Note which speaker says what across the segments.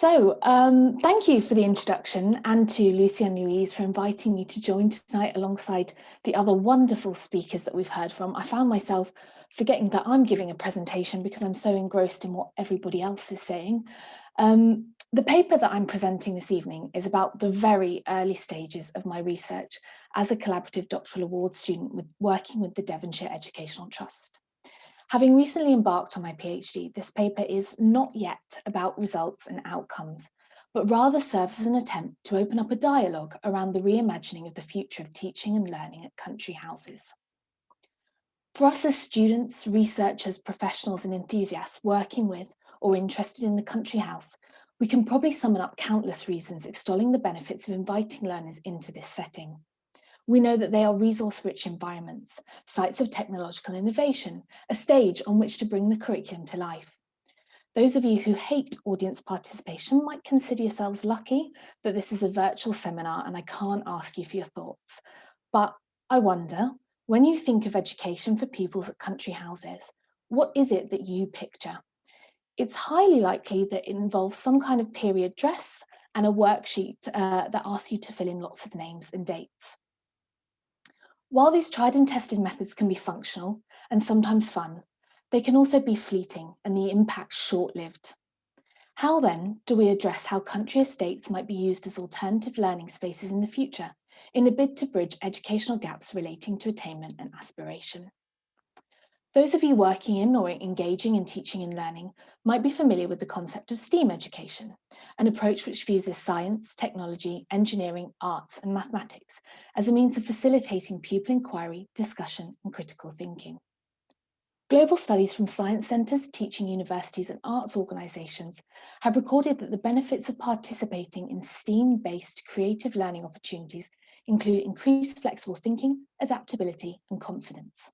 Speaker 1: Thank you for the introduction, and to Lucy and Louise for inviting me to join tonight alongside the other wonderful speakers that we've heard from. I found myself forgetting that I'm giving a presentation because I'm so engrossed in what everybody else is saying. The paper that I'm presenting this evening is about the very early stages of my research as a collaborative doctoral award student working with the Devonshire Educational Trust. Having recently embarked on my PhD, this paper is not yet about results and outcomes, but rather serves as an attempt to open up a dialogue around the reimagining of the future of teaching and learning at country houses. For us as students, researchers, professionals and enthusiasts working with or interested in the country house, we can probably summon up countless reasons extolling the benefits of inviting learners into this setting. We know that they are resource-rich environments, sites of technological innovation, a stage on which to bring the curriculum to life. Those of you who hate audience participation might consider yourselves lucky that this is a virtual seminar and I can't ask you for your thoughts. But I wonder, when you think of education for pupils at country houses, what is it that you picture? It's highly likely that it involves some kind of period dress and a worksheet that asks you to fill in lots of names and dates. While these tried and tested methods can be functional and sometimes fun, they can also be fleeting and the impact short-lived. How then do we address how country estates might be used as alternative learning spaces in the future in a bid to bridge educational gaps relating to attainment and aspiration? Those of you working in or engaging in teaching and learning might be familiar with the concept of STEAM education, an approach which fuses science, technology, engineering, arts, and mathematics as a means of facilitating pupil inquiry, discussion, and critical thinking. Global studies from science centres, teaching universities, and arts organisations have recorded that the benefits of participating in STEAM-based creative learning opportunities include increased flexible thinking, adaptability, and confidence.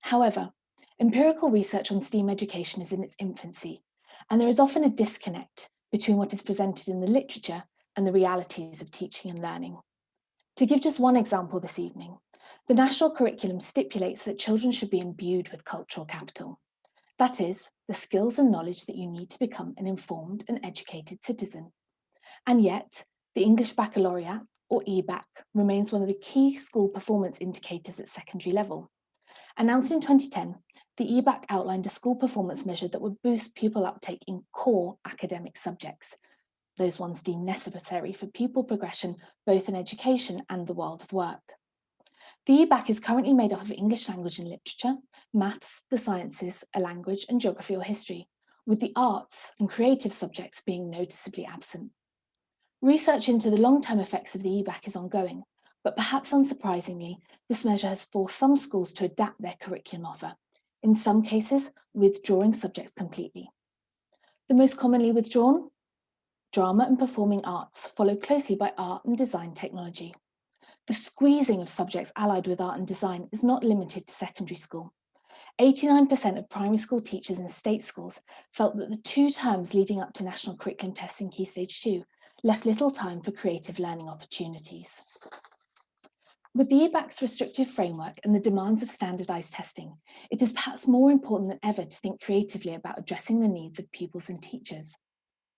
Speaker 1: However, empirical research on STEAM education is in its infancy, and there is often a disconnect between what is presented in the literature and the realities of teaching and learning. To give just one example this evening, the national curriculum stipulates that children should be imbued with cultural capital. That is, the skills and knowledge that you need to become an informed and educated citizen. And yet, the English Baccalaureate, or EBAC, remains one of the key school performance indicators at secondary level. Announced in 2010, the EBAC outlined a school performance measure that would boost pupil uptake in core academic subjects, those ones deemed necessary for pupil progression both in education and the world of work. The EBAC is currently made up of English language and literature, maths, the sciences, a language, and geography or history, with the arts and creative subjects being noticeably absent. Research into the long-term effects of the EBAC is ongoing, but perhaps unsurprisingly, this measure has forced some schools to adapt their curriculum offer, in some cases withdrawing subjects completely. The most commonly withdrawn? Drama and performing arts, followed closely by art and design technology. The squeezing of subjects allied with art and design is not limited to secondary school. 89% of primary school teachers in state schools felt that the 2 terms leading up to national curriculum tests in Key Stage 2 left little time for creative learning opportunities. With the EBAC's restrictive framework and the demands of standardised testing, it is perhaps more important than ever to think creatively about addressing the needs of pupils and teachers.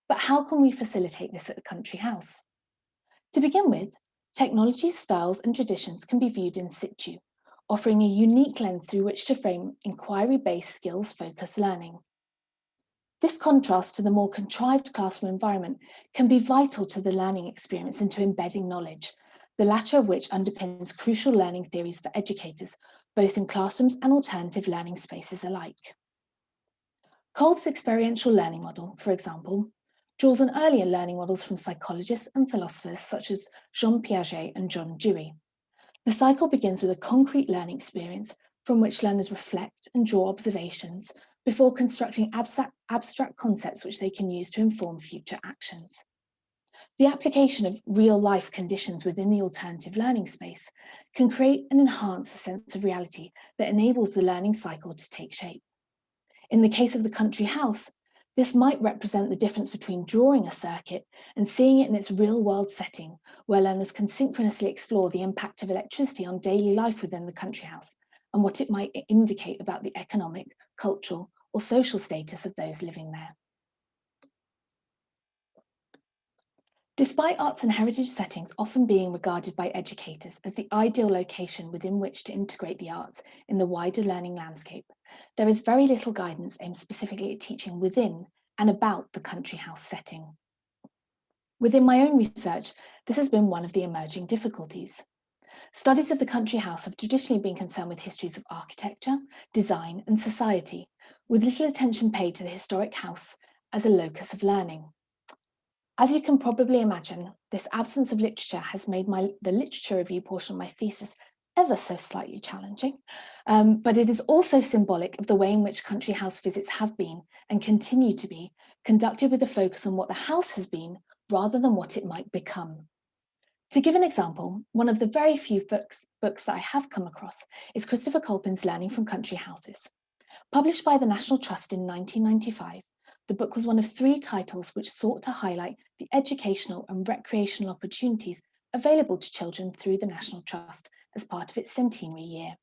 Speaker 1: But how can we facilitate this at the country house? To begin with, technologies, styles and traditions can be viewed in situ, offering a unique lens through which to frame inquiry-based skills-focused learning. This contrast to the more contrived classroom environment can be vital to the learning experience and to embedding knowledge, the latter of which underpins crucial learning theories for educators, both in classrooms and alternative learning spaces alike. Kolb's experiential learning model, for example, draws on earlier learning models from psychologists and philosophers such as Jean Piaget and John Dewey. The cycle begins with a concrete learning experience from which learners reflect and draw observations before constructing abstract concepts which they can use to inform future actions. The application of real-life conditions within the alternative learning space can create and enhance a sense of reality that enables the learning cycle to take shape. In the case of the country house, this might represent the difference between drawing a circuit and seeing it in its real-world setting, where learners can synchronously explore the impact of electricity on daily life within the country house and what it might indicate about the economic, cultural, or social status of those living there. Despite arts and heritage settings often being regarded by educators as the ideal location within which to integrate the arts in the wider learning landscape, there is very little guidance aimed specifically at teaching within and about the country house setting. Within my own research, this has been one of the emerging difficulties. Studies of the country house have traditionally been concerned with histories of architecture, design, and society, with little attention paid to the historic house as a locus of learning. As you can probably imagine, this absence of literature has made the literature review portion of my thesis ever so slightly challenging, but it is also symbolic of the way in which country house visits have been and continue to be conducted with a focus on what the house has been rather than what it might become. To give an example, one of the very few books that I have come across is Christopher Colpin's Learning from Country Houses. Published by the National Trust in 1995, the book was one of 3 titles which sought to highlight the educational and recreational opportunities available to children through the National Trust as part of its centenary year.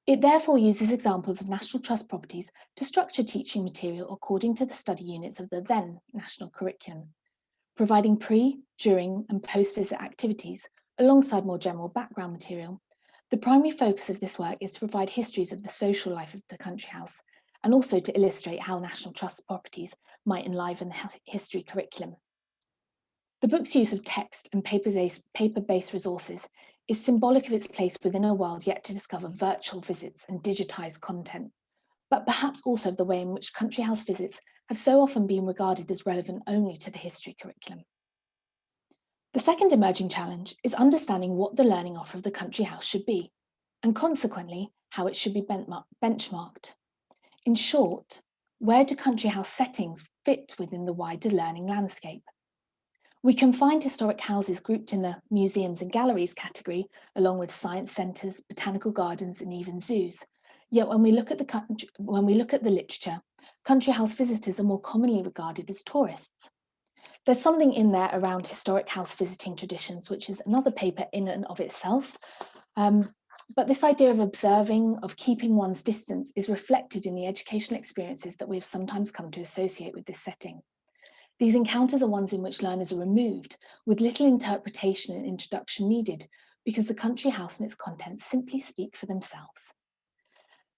Speaker 1: It therefore uses examples of National Trust properties to structure teaching material according to the study units of the then national curriculum, providing pre, during, and post-visit activities alongside more general background material. The primary focus of this work is to provide histories of the social life of the country house and also to illustrate how National Trust properties might enliven the history curriculum. The book's use of text and paper-based resources is symbolic of its place within a world yet to discover virtual visits and digitised content, but perhaps also of the way in which country house visits have so often been regarded as relevant only to the history curriculum. The second emerging challenge is understanding what the learning offer of the country house should be, and consequently, how it should be benchmarked. In short, where do country house settings fit within the wider learning landscape? We can find historic houses grouped in the museums and galleries category, along with science centres, botanical gardens, and even zoos. Yet when we look at the literature, country house visitors are more commonly regarded as tourists. There's something in there around historic house visiting traditions, which is another paper in and of itself. But this idea of observing, of keeping one's distance, is reflected in the educational experiences that we have sometimes come to associate with this setting. These encounters are ones in which learners are removed, with little interpretation and introduction needed, because the country house and its contents simply speak for themselves.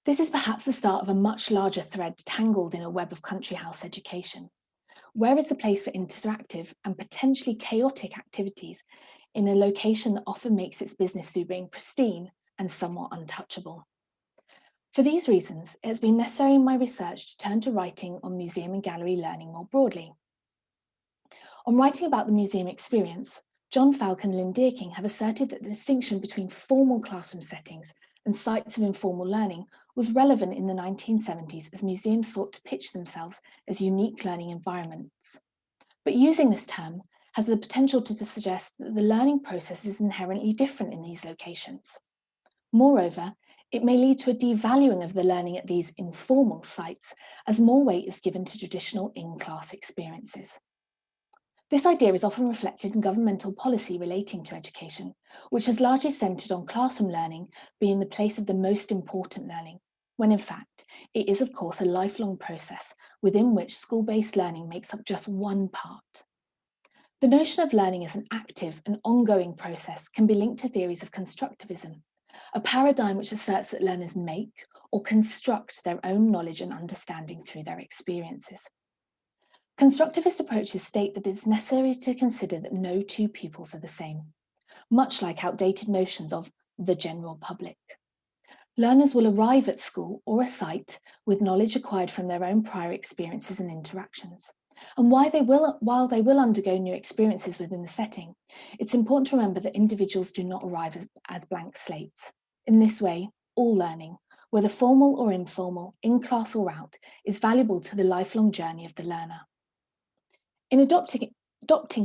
Speaker 1: This is perhaps the start of a much larger thread tangled in a web of country house education. Where is the place for interactive and potentially chaotic activities in a location that often makes its business through being pristine and somewhat untouchable? For these reasons, it has been necessary in my research to turn to writing on museum and gallery learning more broadly. On writing about the museum experience, John Falk and Lynn Dearking have asserted that the distinction between formal classroom settings and sites of informal learning was relevant in the 1970s as museums sought to pitch themselves as unique learning environments. But using this term has the potential to suggest that the learning process is inherently different in these locations. Moreover, it may lead to a devaluing of the learning at these informal sites as more weight is given to traditional in-class experiences. This idea is often reflected in governmental policy relating to education, which has largely centred on classroom learning being the place of the most important learning, when in fact, it is of course a lifelong process within which school-based learning makes up just one part. The notion of learning as an active and ongoing process can be linked to theories of constructivism, a paradigm which asserts that learners make or construct their own knowledge and understanding through their experiences. Constructivist approaches state that it's necessary to consider that no 2 pupils are the same, much like outdated notions of the general public. Learners will arrive at school or a site with knowledge acquired from their own prior experiences and interactions. And while they will undergo new experiences within the setting, it's important to remember that individuals do not arrive as blank slates. In this way, all learning, whether formal or informal, in class or out, is valuable to the lifelong journey of the learner. In adopting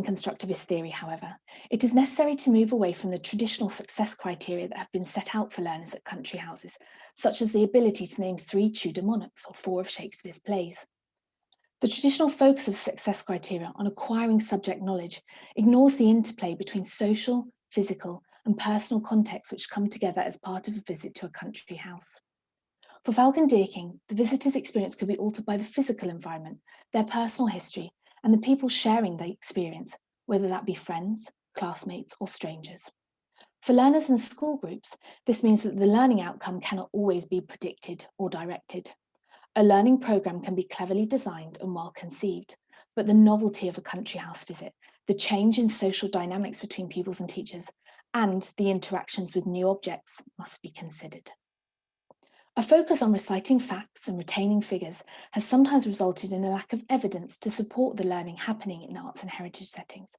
Speaker 1: constructivist theory, however, it is necessary to move away from the traditional success criteria that have been set out for learners at country houses, such as the ability to name 3 Tudor monarchs or 4 of Shakespeare's plays. The traditional focus of success criteria on acquiring subject knowledge ignores the interplay between social, physical, and personal contexts which come together as part of a visit to a country house. For Falk and Dearking, the visitor's experience could be altered by the physical environment, their personal history, and the people sharing the experience, whether that be friends, classmates, or strangers. For learners in school groups, this means that the learning outcome cannot always be predicted or directed. A learning programme can be cleverly designed and well conceived, but the novelty of a country house visit, the change in social dynamics between pupils and teachers, and the interactions with new objects must be considered. A focus on reciting facts and retaining figures has sometimes resulted in a lack of evidence to support the learning happening in arts and heritage settings,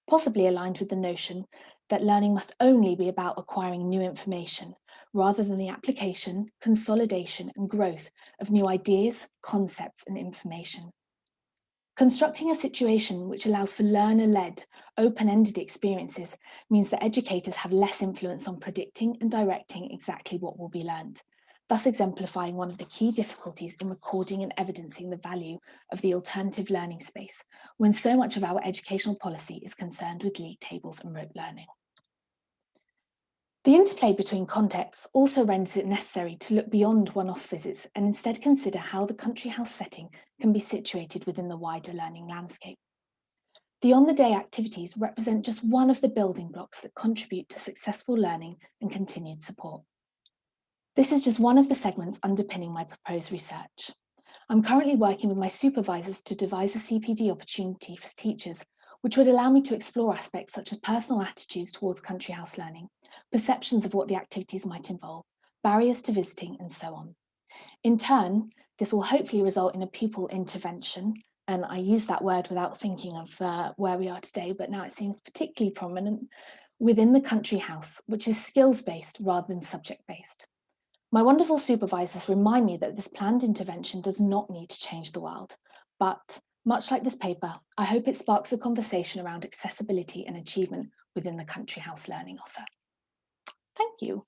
Speaker 1: possibly aligned with the notion that learning must only be about acquiring new information, rather than the application, consolidation, and growth of new ideas, concepts, and information. Constructing a situation which allows for learner-led, open-ended experiences means that educators have less influence on predicting and directing exactly what will be learned, thus exemplifying one of the key difficulties in recording and evidencing the value of the alternative learning space, when so much of our educational policy is concerned with league tables and rote learning. The interplay between contexts also renders it necessary to look beyond one-off visits and instead consider how the country house setting can be situated within the wider learning landscape. The on-the-day activities represent just one of the building blocks that contribute to successful learning and continued support. This is just one of the segments underpinning my proposed research. I'm currently working with my supervisors to devise a CPD opportunity for teachers, which would allow me to explore aspects such as personal attitudes towards country house learning, perceptions of what the activities might involve, barriers to visiting, and so on. In turn, this will hopefully result in a pupil intervention, and I use that word without thinking of where we are today, but now it seems particularly prominent, within the country house, which is skills-based rather than subject-based. My wonderful supervisors remind me that this planned intervention does not need to change the world, but much like this paper, I hope it sparks a conversation around accessibility and achievement within the country house learning offer. Thank you.